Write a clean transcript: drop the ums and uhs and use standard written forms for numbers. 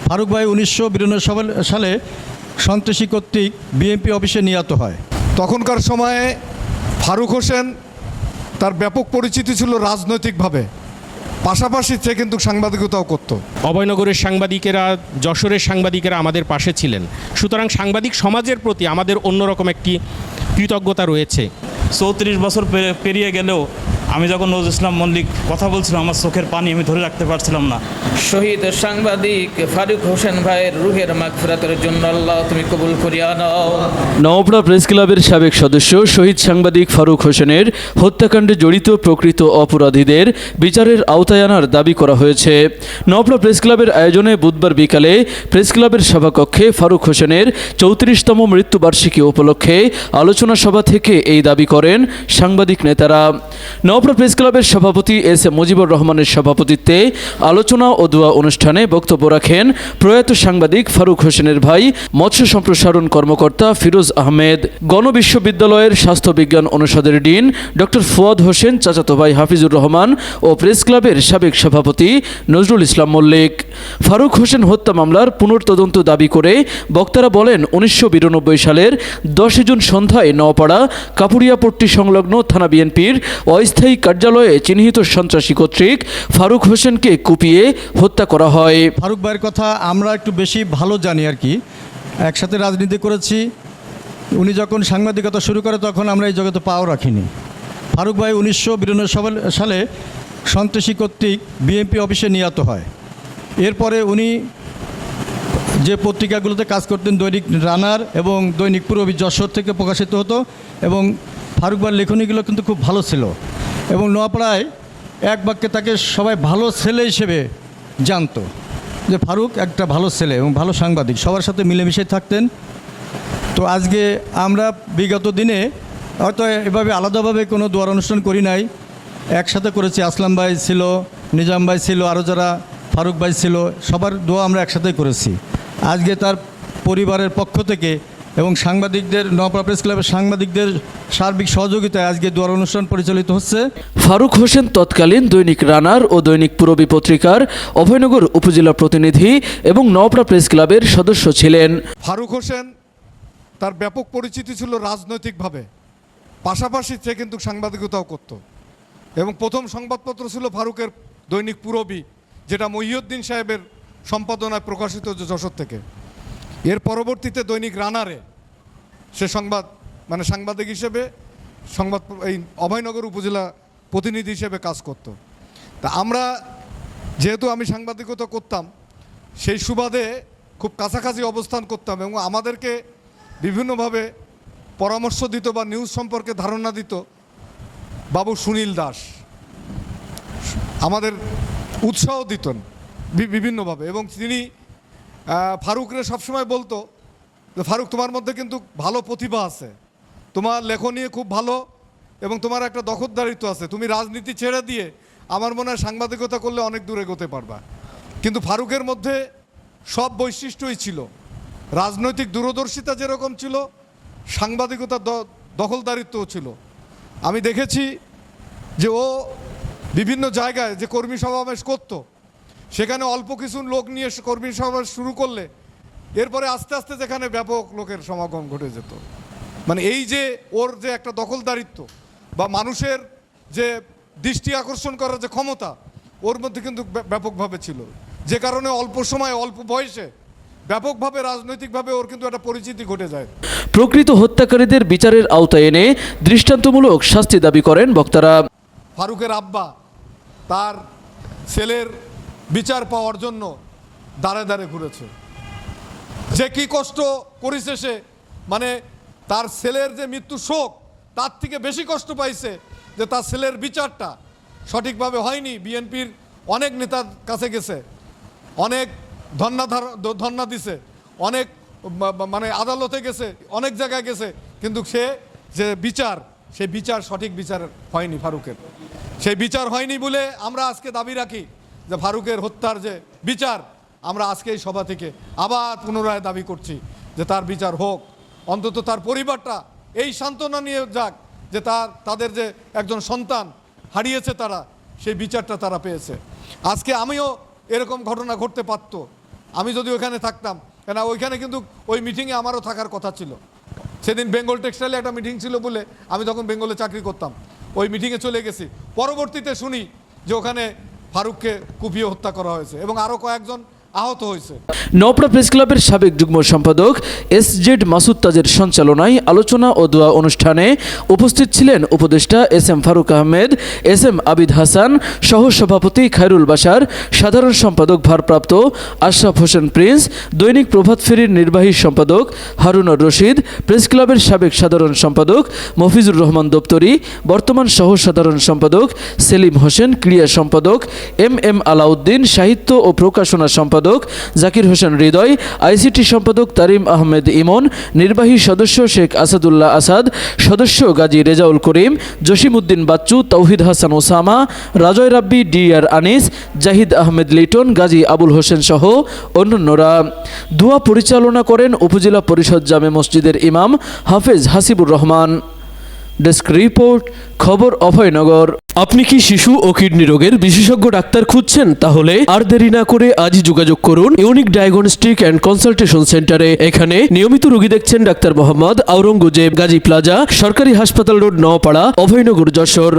ফারুক ভাই 1992 সালে সন্ত্রাসী কর্তৃক বিএনপি অফিসে নিহত হয়। তখনকার সময়ে ফারুক হোসেন তার ব্যাপক পরিচিতি ছিল রাজনৈতিকভাবে, পাশাপাশি সে কিন্তু সাংবাদিকতাও করত। অভয়নগরের সাংবাদিকেরা, যশোরের সাংবাদিকেরা আমাদের পাশে ছিলেন, সুতরাং সাংবাদিক সমাজের প্রতি আমাদের অন্যরকম একটি কৃতজ্ঞতা রয়েছে। 34 বছর পেরিয়ে গেলেও আমি যখন নজরুল ইসলাম মল্লিক কথা বলছিলাম, আমার চোখের পানি আমি ধরে রাখতে পারছিলাম না। শহীদ সাংবাদিক ফারুক হোসেন ভাইয়ের রুহের মাগফিরাতের জন্য আল্লাহ তুমি কবুল করিয়া নাও। নওপাড়া প্রেস ক্লাবের সাবেক সদস্য শহীদ সাংবাদিক ফারুক হোসেনের হত্যাকাণ্ডে জড়িত প্রকৃত অপরাধীদের বিচারের আওতায় আনার দাবি করা হয়েছে। নওপাড়া প্রেস ক্লাবের আয়োজনে বুধবার বিকালে প্রেস ক্লাবের সভাকক্ষে ফারুক হোসেনের 34তম মৃত্যুবার্ষিকী উপলক্ষে আলোচনা সভা থেকে এই দাবি করেন সাংবাদিক নেতারা। নওপাড়া প্রেস ক্লাবের সভাপতি এস এ মুজিবুর রহমানের সভাপতিত্বে আলোচনা ও দোয়া অনুষ্ঠানে বক্তব্য রাখেন প্রয়াত সাংবাদিক ফারুক হোসেনের ভাই মৎস্য সম্প্রসারণ কর্মকর্তা ফিরোজ আহমেদ, গণবিশ্ববিদ্যালয়ের স্বাস্থ্যবিজ্ঞান অনুষদের ডিন ডক্টর ফুয়াদ হোসেন, চাচাতো ভাই হাফিজুর রহমান ও প্রেস ক্লাবের সাবেক সভাপতি নজরুল ইসলাম মল্লিক। ফারুক হোসেন হত্যা মামলার পুনর্তদন্ত দাবি করে বক্তারা বলেন, 1992 সালের 10 জুন সন্ধ্যায় নওপাড়া কাপুরিয়াপট্টি সংলগ্ন থানা বিএনপির অস্থায়ী কার্যালয়ে চিহ্নিত সন্ত্রাসী কর্তৃক ফারুক হোসেনকে কুপিয়ে হত্যা করা হয়। ফারুক ভাইয়ের কথা আমরা একটু বেশি ভালো জানি আর কি, একসাথে রাজনীতি করেছি। উনি যখন সাংবাদিকতা শুরু করে তখন আমরা এই জগতে পাও রাখিনি। ফারুক ভাই 1992 সালে সন্ত্রাসী কর্তৃক বিএনপি অফিসে নিহত হয়। এরপরে উনি যে পত্রিকাগুলোতে কাজ করতেন, দৈনিক রানার এবং দৈনিক পূরবী যশোর থেকে প্রকাশিত হতো, এবং ফারুক ভাইয়ের লেখনীগুলো কিন্তু খুব ভালো ছিল এবং নোয়াপাড়ায় এক বাক্যে তাকে সবাই ভালো ছেলে হিসেবে জানতো, যে ফারুক একটা ভালো ছেলে এবং ভালো সাংবাদিক, সবার সাথে মিলেমিশে থাকতেন। তো আজকে আমরা বিগত দিনে হয়তো এভাবে আলাদাভাবে কোনো দোয়ার অনুষ্ঠান করি নাই, একসাথে করেছি। আসলাম ভাই ছিল, নিজাম ভাই ছিল, আরও যারা ফারুক ভাই ছিল, সবার দোয়া আমরা একসাথেই করেছি। আজকে তার পরিবারের পক্ষ থেকে এবং সাংবাদিকদের, নওপাড়া প্রেস ক্লাবের সাংবাদিকদের সার্বিক সহযোগিতায় আজকে দোয়ার অনুষ্ঠান পরিচালিত হচ্ছে। ফারুক হোসেন তৎকালীন দৈনিক রানার ও দৈনিক পূরবী পত্রিকার অভয়নগর উপজেলা প্রতিনিধি এবং নওপাড়া প্রেস ক্লাবের সদস্য ছিলেন। ফারুক হোসেন তার ব্যাপক পরিচিতি ছিল রাজনৈতিকভাবে, পাশাপাশি সে কিন্তু সাংবাদিকতাও করত। এবং প্রথম সংবাদপত্র ছিল ফারুকের দৈনিক পূরবী, যেটা মহিউদ্দিন সাহেবের সম্পাদনায় প্রকাশিত হচ্ছে যশোর থেকে। এর পরবর্তীতে দৈনিক রানারে সে সাংবাদিক হিসেবে এই অভয়নগর উপজেলা প্রতিনিধি হিসেবে কাজ করত। তা আমরা যেহেতু আমি সাংবাদিকতা করতাম, সেই সুবাদে খুব কাছাকাছি অবস্থান করতাম এবং আমাদেরকে বিভিন্নভাবে পরামর্শ দিত বা নিউজ সম্পর্কে ধারণা দিত বাবু সুনীল দাস, আমাদের উৎসাহ দিতেন বিভিন্নভাবে। এবং তিনি ফারুকরে সবসময় বলতো যে ফারুক, তোমার মধ্যে কিন্তু ভালো প্রতিভা আছে, তোমার লেখনী খুব ভালো এবং তোমার একটা দখলদারিত্ব আছে, তুমি রাজনীতি ছেড়ে দিয়ে আমার মনে হয় সাংবাদিকতা করলে অনেক দূরে এগোতে পারবা। কিন্তু ফারুকের মধ্যে সব বৈশিষ্ট্যই ছিল, রাজনৈতিক দূরদর্শিতা যেরকম ছিল, সাংবাদিকতার দখলদারিত্বও ছিল। আমি দেখেছি যে ও বিভিন্ন জায়গায় যে কর্মী সমাবেশ করতো, সেখানে অল্প কিছু লোক নিয়ে কর্মী সমাবেশ শুরু করলে এরপরে আস্তে আস্তে যেখানে ব্যাপক লোকের সমাগম ঘটে যেত। মানে এই যে ওর যে একটা দখলদারিত্ব বা মানুষের যে দৃষ্টি আকর্ষণ করার যে ক্ষমতা ওর মধ্যে কিন্তু ব্যাপকভাবে ছিল, যে কারণে অল্প সময়ে অল্প বয়সে ব্যাপকভাবে রাজনৈতিকভাবে ওর কিন্তু একটা পরিচিতি ঘটে যায়। প্রকৃত হত্যাকারীদের বিচারের আওতায় এনে দৃষ্টান্তমূলক শাস্তি দাবি করেন বক্তারা। ফারুকের আব্বা তার ছেলের বিচার পাওয়ার জন্য দাঁড়ে দাঁড়ে ঘুরেছে, যে কি কষ্ট করেছে সে, মানে তার ছেলের যে মৃত্যু শোক তার থেকে বেশি কষ্ট পাইছে যে তার ছেলের বিচারটা সঠিকভাবে হয়নি। বিএনপির অনেক নেতার কাছে গেছে, অনেক ধর্ণা দিছে, অনেক আদালতে গেছে, অনেক জায়গায় গেছে, কিন্তু সে যে বিচার, সেই বিচার সঠিক বিচার হয়নি ফারুকের। সেই বিচার হয়নি বলে আমরা আজকে দাবি রাখি যে ফারুকের হত্যার যে বিচার, আমরা আজকে এই সভা থেকে আবার পুনরায় দাবি করছি যে তার বিচার হোক। অন্তত তার পরিবারটা এই সান্ত্বনা নিয়ে যাক যে তাদের যে একজন সন্তান হারিয়েছে, তারা সেই বিচারটা তারা পেয়েছে। আজকে আমিও এরকম ঘটনা ঘটতে পারত, আমি যদি ওইখানে থাকতাম, কেন ওইখানে কিন্তু ওই মিটিংয়ে আমারও থাকার কথা ছিল। সেদিন বেঙ্গল টেক্সটাইলে একটা মিটিং ছিল বলে আমি তখন বেঙ্গলে চাকরি করতাম, ওই মিটিংয়ে চলে গেছি। পরবর্তীতে শুনি যে ওখানে ফারুককে কুপিয়ে হত্যা করা হয়েছে এবং আরও কয়েকজন আহত হয়েছে। নওপাড়া প্রেস ক্লাবের সাবেক যুগ্ম সম্পাদক এস.জেড মাসুদ তাজের সঞ্চালনায় আলোচনা ও দোয়া অনুষ্ঠানে উপস্থিত ছিলেন উপদেষ্টা এস.এম. ফারুক আহমেদ, এস.এম. আবিদ হাসান, সহ সভাপতি খায়রুল বাশার, সাধারণ সম্পাদক ভারপ্রাপ্ত আশরাফ হোসেন প্রিন্স, দৈনিক প্রভাত ফেরির নির্বাহী সম্পাদক হারুনুর রশিদ, প্রেস ক্লাবের সাবেক সাধারণ সম্পাদক মফিজুর রহমান দপ্তরি, বর্তমান সহ সাধারণ সম্পাদক সেলিম হোসেন, ক্রীড়া সম্পাদক এম.এম. আলাউদ্দিন, সাহিত্য ও প্রকাশনা সম্পাদক জাকির হোসেন হৃদয়, আইসিটি সম্পাদক তারিম আহমেদ ইমন, নির্বাহী সদস্য শেখ আসাদুল্লাহ আসাদ, সদস্য গাজী রেজাউল করিম, জসিমউদ্দিন বাচ্চু, তৌহিদ হাসান ওসামা, রাজয় রাব্বি, ডি.আর. আনিস, জাহিদ আহমেদ লিটন, গাজী আবুল হোসেন সহ অন্যান্যরা। দোয়া পরিচালনা করেন উপজেলা পরিষদ জামে মসজিদের ইমাম হাফেজ হাসিবুর রহমান। ডেস্ক রিপোর্ট, খবর অভয়নগর। আপনি কি শিশু ও কিডনি রোগের বিশেষজ্ঞ ডাক্তার খুঁজছেন? তাহলে আর দেরি না করে আজই যোগাযোগ করুন ইউনিক ডায়াগনস্টিক অ্যান্ড কনসালটেশন সেন্টারে। এখানে নিয়মিত রোগী দেখছেন ডাক্তার মোহাম্মদ আওরঙ্গজেব, গাজী প্লাজা, সরকারি হাসপাতাল রোড, নওপাড়া, অভয়নগর, যশোর।